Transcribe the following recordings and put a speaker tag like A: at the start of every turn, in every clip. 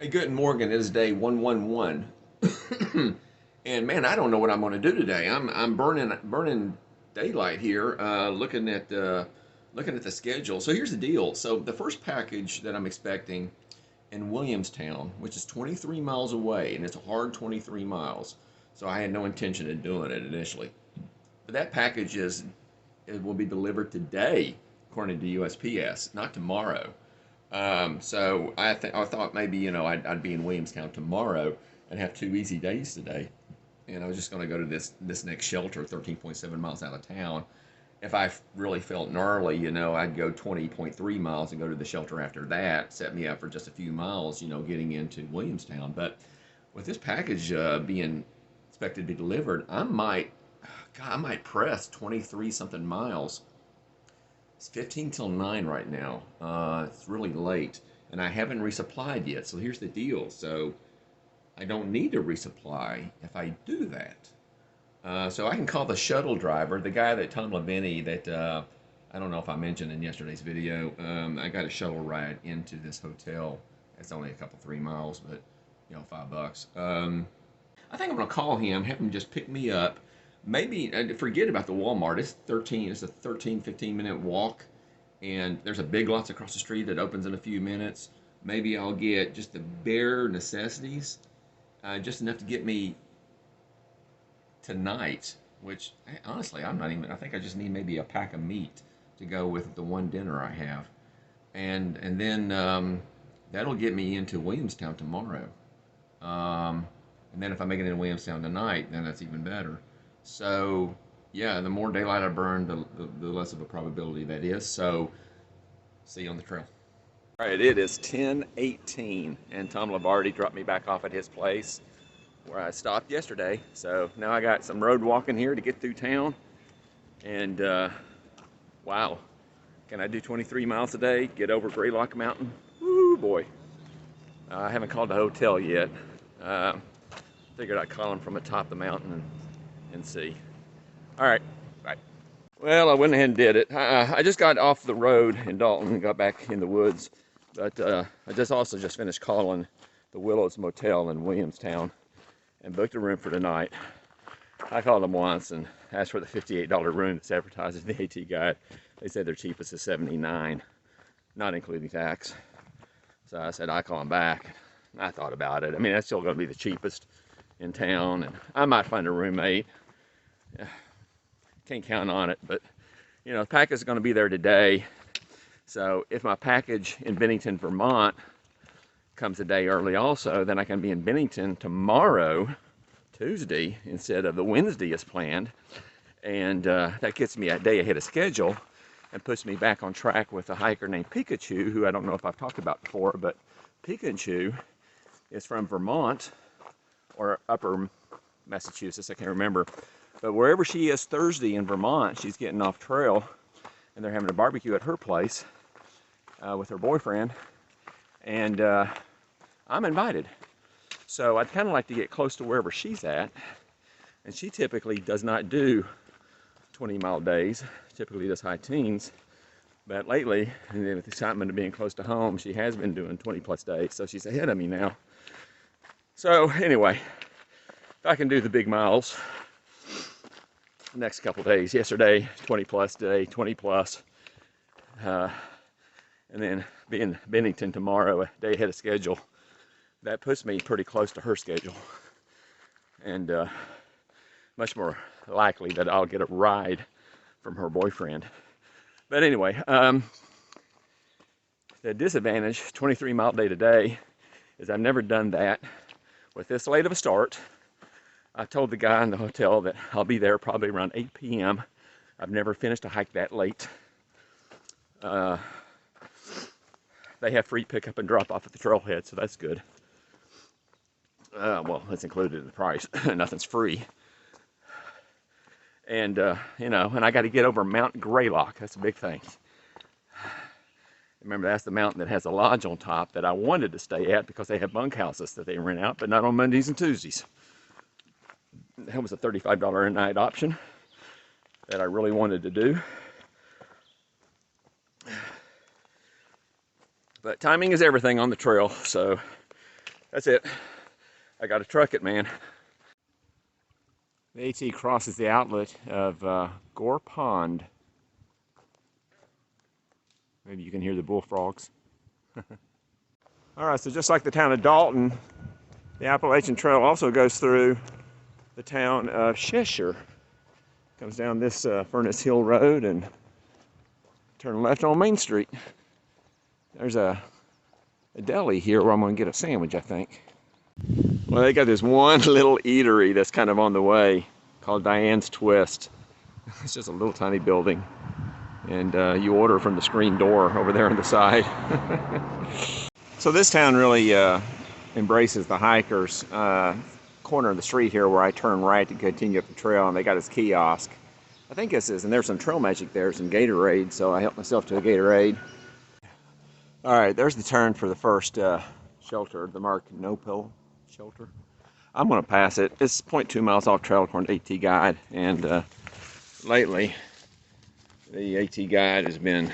A: Hey, good morning. It is day 111. And man, I don't know what I'm going to do today. I'm burning daylight here, looking at the schedule. So here's the deal. So the first package that I'm expecting in Williamstown, which is 23 miles away, and it's a hard 23 miles. So I had no intention of doing it initially. But that package it will be delivered today, according to USPS, not tomorrow. So I thought maybe I'd be in Williamstown tomorrow and have 2 easy days today, and I was just going to go to this next shelter, 13.7 miles out of town. If I really felt gnarly, I'd go 20.3 miles and go to the shelter after that, set me up for just a few miles, getting into Williamstown. But with this package being expected to be delivered, I might press 23 something miles. It's 15 till 9 right now. It's really late, and I haven't resupplied yet. So here's the deal. So I don't need to resupply if I do that. So I can call the shuttle driver, the guy that Tom Levine that I don't know if I mentioned in yesterday's video. I got a shuttle ride into this hotel. It's only a couple 3 miles, but $5. I think I'm gonna call him, have him just pick me up. Maybe forget about the Walmart. It's a 13, 15-minute walk, and there's a Big Lots across the street that opens in a few minutes. Maybe I'll get just the bare necessities, just enough to get me tonight, which honestly I think I just need maybe a pack of meat to go with the one dinner I have. And then that'll get me into Williamstown tomorrow. And then if I make it into Williamstown tonight, then that's even better. So yeah, the more daylight I burn, the less of a probability that is. So see you on the trail. All right, it is 10:18, and Tom Lavardi dropped me back off at his place where I stopped yesterday. So now I got some road walking here to get through town. And wow, can I do 23 miles a day, get over Greylock Mountain? Woo boy. I haven't called the hotel yet. Figured I'd call him from the top of the mountain and see. All right, bye. Well, I went ahead and did it. I just got off the road in Dalton and got back in the woods. But I just finished calling the Willows Motel in Williamstown and booked a room for tonight. I called them once and asked for the $58 room that's advertised in the AT guide. They said their cheapest is $79, not including tax. So I said I call them back. I thought about it. I mean, that's still going to be the cheapest in town, and I might find a roommate. Can't count on it, but the package is going to be there today. So if my package in Bennington, Vermont comes a day early also, then I can be in Bennington tomorrow, Tuesday, instead of the Wednesday as planned. And that gets me a day ahead of schedule and puts me back on track with a hiker named Pikachu, who I don't know if I've talked about before, but Pikachu is from Vermont or upper Massachusetts, I can't remember. But wherever she is Thursday in Vermont, she's getting off trail, and they're having a barbecue at her place with her boyfriend, and I'm invited. So I'd kind of like to get close to wherever she's at, and she typically does not do 20-mile days, typically does high teens, but lately, and with the excitement of being close to home, she has been doing 20-plus days, so she's ahead of me now. So anyway, if I can do the big miles the next couple days, yesterday 20 plus, today 20 plus, and then be in Bennington tomorrow, a day ahead of schedule, that puts me pretty close to her schedule, and much more likely that I'll get a ride from her boyfriend. But anyway, the disadvantage, 23-mile day today, is I've never done that with this late of a start. I told the guy in the hotel that I'll be there probably around 8 p.m. I've never finished a hike that late. They have free pickup and drop off at the trailhead, so that's good. Well, that's included in the price. Nothing's free. And, and I got to get over Mount Greylock. That's a big thing. Remember, that's the mountain that has a lodge on top that I wanted to stay at because they have bunkhouses that they rent out, but not on Mondays and Tuesdays. That was a $35 a night option that I really wanted to do. But timing is everything on the trail, so That's it. I got to truck it, man. The AT crosses the outlet of Gore Pond. Maybe you can hear the bullfrogs. All right, so just like the town of Dalton, the Appalachian Trail also goes through the town of Cheshire. Comes down this Furnace Hill Road and turn left on Main Street. There's a deli here where I'm gonna get a sandwich, I think. Well, they got this one little eatery that's kind of on the way called Diane's Twist. It's just a little tiny building. And you order from the screen door over there on the side. So this town really embraces the hikers. Corner of the street here where I turn right to continue up the trail, and they got this kiosk. I think this is, and there's some trail magic there, some Gatorade, so I helped myself to a Gatorade. All right, there's the turn for the first shelter, the Mark Nopel shelter. I'm gonna pass it. It's 0.2 miles off trail according to AT Guide, and lately the AT Guide has been,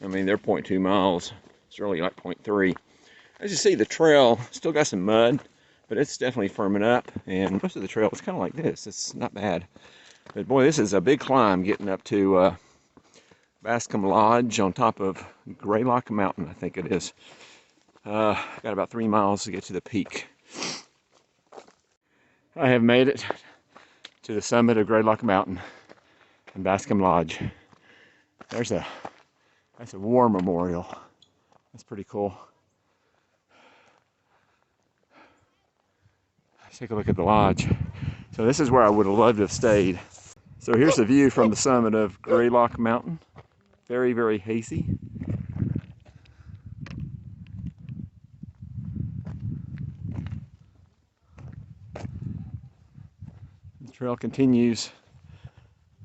A: I mean, they're 0.2 miles. It's really like 0.3. As you see, the trail still got some mud, but it's definitely firming up, and most of the trail is kind of like this. It's not bad. But boy, this is a big climb getting up to Bascom Lodge on top of Greylock Mountain, I think it is. Got about 3 miles to get to the peak. I have made it to the summit of Greylock Mountain and Bascom Lodge. That's a war memorial. That's pretty cool. Let's take a look at the lodge. So this is where I would have loved to have stayed. So here's the view from the summit of Greylock Mountain. Very, very hazy. The trail continues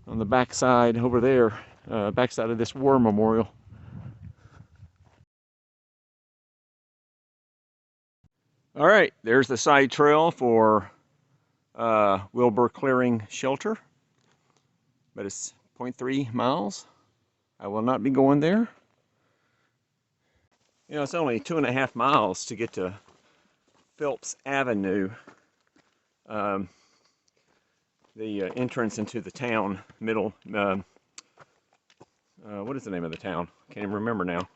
A: on the backside over there, backside of this war memorial. All right, there's the side trail for Wilbur Clearing Shelter, but it's 0.3 miles. I will not be going there. You know, it's only 2.5 miles to get to Phelps Avenue, the entrance into the town, middle, what is the name of the town? Can't even remember now.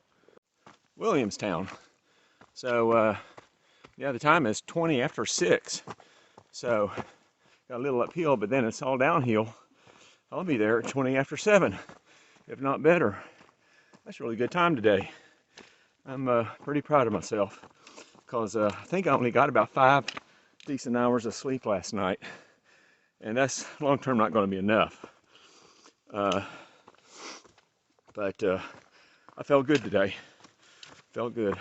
A: Williamstown. So, yeah, the time is 20 after 6. So, got a little uphill, but then it's all downhill. I'll be there at 20 after 7, if not better. That's a really good time today. I'm pretty proud of myself because I think I only got about 5 decent hours of sleep last night. And that's long-term not going to be enough. But I felt good today. Felt good.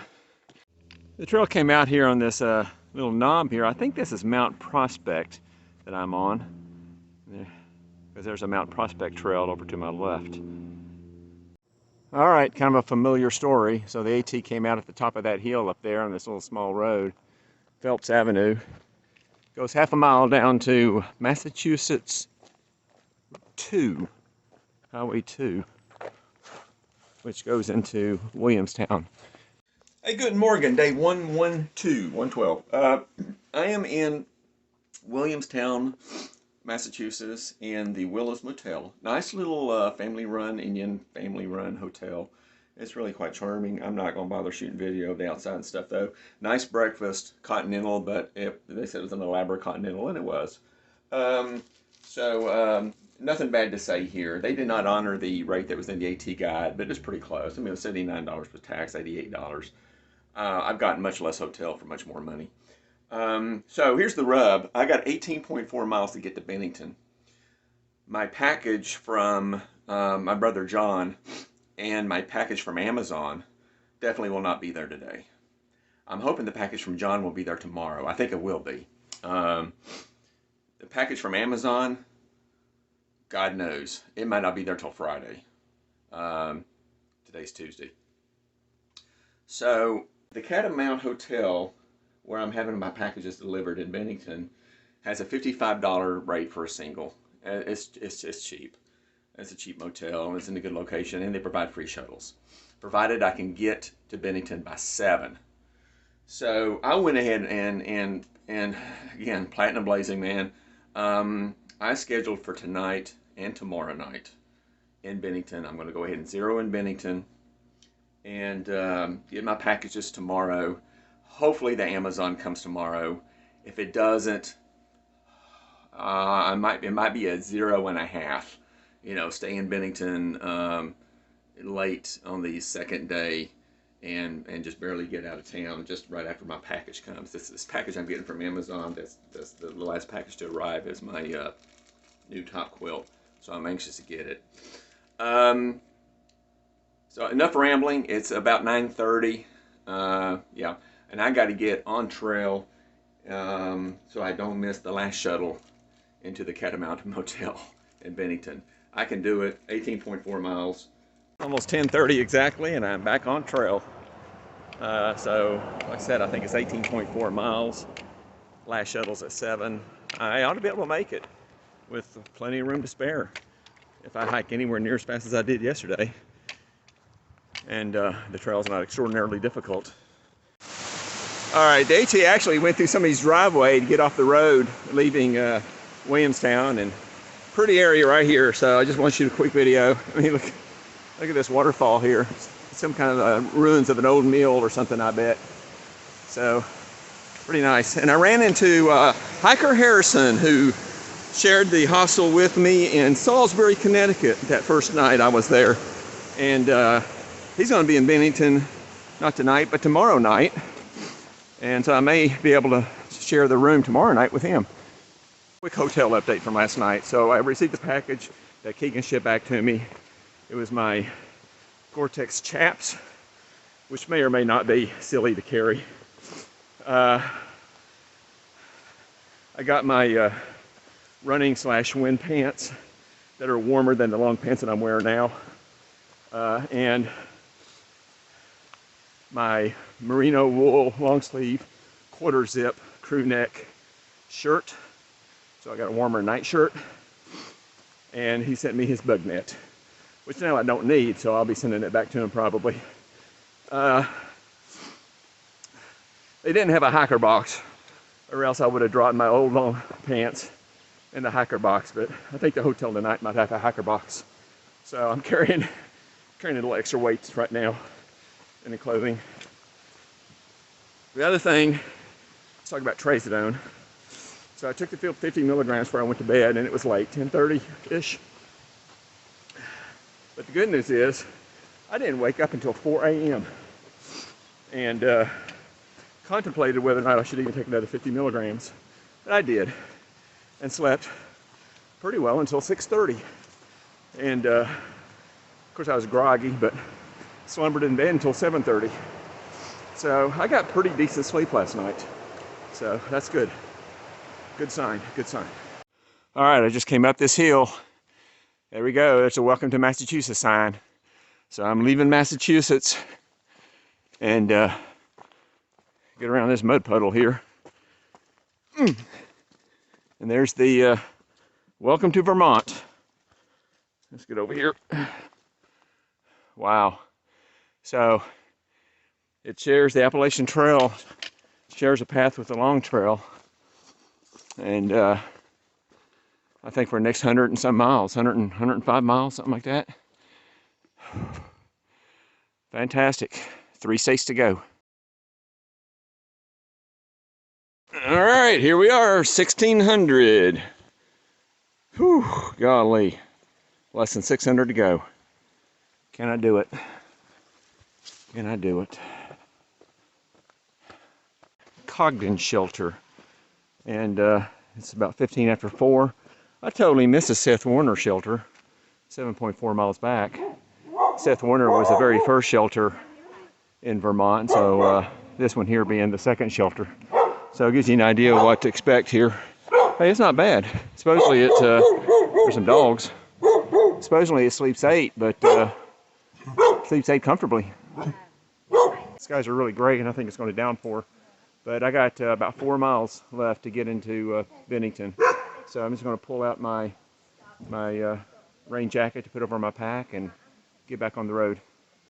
A: The trail came out here on this little knob here. I think this is Mount Prospect that I'm on. Because there's a Mount Prospect trail over to my left. All right, kind of a familiar story. So the AT came out at the top of that hill up there on this little small road, Phelps Avenue. Goes half a mile down to Massachusetts 2, Highway 2, which goes into Williamstown. Hey, good morning, day 112. I am in Williamstown, Massachusetts, in the Willows Motel. Nice little family-run, Indian family-run hotel. It's really quite charming. I'm not going to bother shooting video of the outside and stuff, though. Nice breakfast, continental, but they said it was an elaborate continental, and it was. Nothing bad to say here. They did not honor the rate that was in the AT Guide, but it's pretty close. I mean, it was $79 with tax, $88. I've gotten much less hotel for much more money. So here's the rub. I got 18.4 miles to get to Bennington. My package from my brother John and my package from Amazon definitely will not be there today. I'm hoping the package from John will be there tomorrow. I think it will be. The package from Amazon, God knows. It might not be there till Friday. Today's Tuesday. So the Catamount Motel, where I'm having my packages delivered in Bennington, has a $55 rate for a single. It's cheap. It's a cheap motel, and it's in a good location, and they provide free shuttles, provided I can get to Bennington by 7. So I went ahead and again, platinum blazing, man. I scheduled for tonight and tomorrow night in Bennington. I'm going to go ahead and zero in Bennington and get my packages tomorrow. Hopefully the Amazon comes tomorrow. If it doesn't, it might be a 0.5. You know, stay in Bennington late on the second day and just barely get out of town just right after my package comes. This package I'm getting from Amazon, that's the last package to arrive, is my new top quilt. So I'm anxious to get it. So enough rambling. It's about 9:30. Yeah, and I got to get on trail so I don't miss the last shuttle into the Catamount Motel in Bennington. I can do it. 18.4 miles. Almost 10:30 exactly, and I'm back on trail. So, like I said, I think it's 18.4 miles. Last shuttle's at 7. I ought to be able to make it with plenty of room to spare if I hike anywhere near as fast as I did yesterday. And the trail's not extraordinarily difficult. All right, DT actually went through somebody's driveway to get off the road, leaving Williamstown, and pretty area right here. So I just want to shoot a quick video. I mean, look at this waterfall here. Some kind of ruins of an old mill or something, I bet. So pretty nice. And I ran into hiker Harrison, who shared the hostel with me in Salisbury, Connecticut that first night I was there. And he's going to be in Bennington, not tonight, but tomorrow night. And so I may be able to share the room tomorrow night with him. Quick hotel update from last night. So I received a package that Keegan shipped back to me. It was my Gore-Tex chaps, which may or may not be silly to carry. I got my running/wind pants that are warmer than the long pants that I'm wearing now. And my merino wool long sleeve quarter zip crew neck shirt. So I got a warmer night shirt. And he sent me his bug net, which now I don't need, so I'll be sending it back to him probably. They didn't have a hiker box, or else I would have dropped my old long pants in the hiker box, but I think the hotel tonight might have a hiker box. So I'm carrying a little extra weights right now in the clothing. The other thing, let's talk about trazodone. So I took the 50 milligrams before I went to bed, and it was late, 10:30-ish. But the good news is, I didn't wake up until 4 a.m. and contemplated whether or not I should even take another 50 milligrams. But I did, and slept pretty well until 6:30. And of course I was groggy, but slumbered in bed until 7:30. So I got pretty decent sleep last night. So that's good. Good sign, good sign. All right, I just came up this hill. There we go, there's a welcome to Massachusetts sign. So I'm leaving Massachusetts and get around this mud puddle here. And there's the welcome to Vermont. Let's get over here. Wow. So it shares the Appalachian Trail, shares a path with the Long Trail. And I think for the next 100 and some miles, 105 miles, something like that. Fantastic. 3 states to go. All right, here we are, 1600. Whew, golly. Less than 600 to go. Can I do it? Can I do it? Cogden Shelter. And it's about 15 after 4. I totally missed the Seth Warner shelter, 7.4 miles back. Seth Warner was the very first shelter in Vermont, so this one here being the second shelter. So it gives you an idea of what to expect here. Hey, it's not bad. Supposedly it's, there's some dogs. Supposedly it sleeps 8, but sleeps 8 comfortably. Skies are really great, and I think it's going to downpour. But I got about 4 miles left to get into Bennington. So I'm just going to pull out my rain jacket to put over my pack and get back on the road.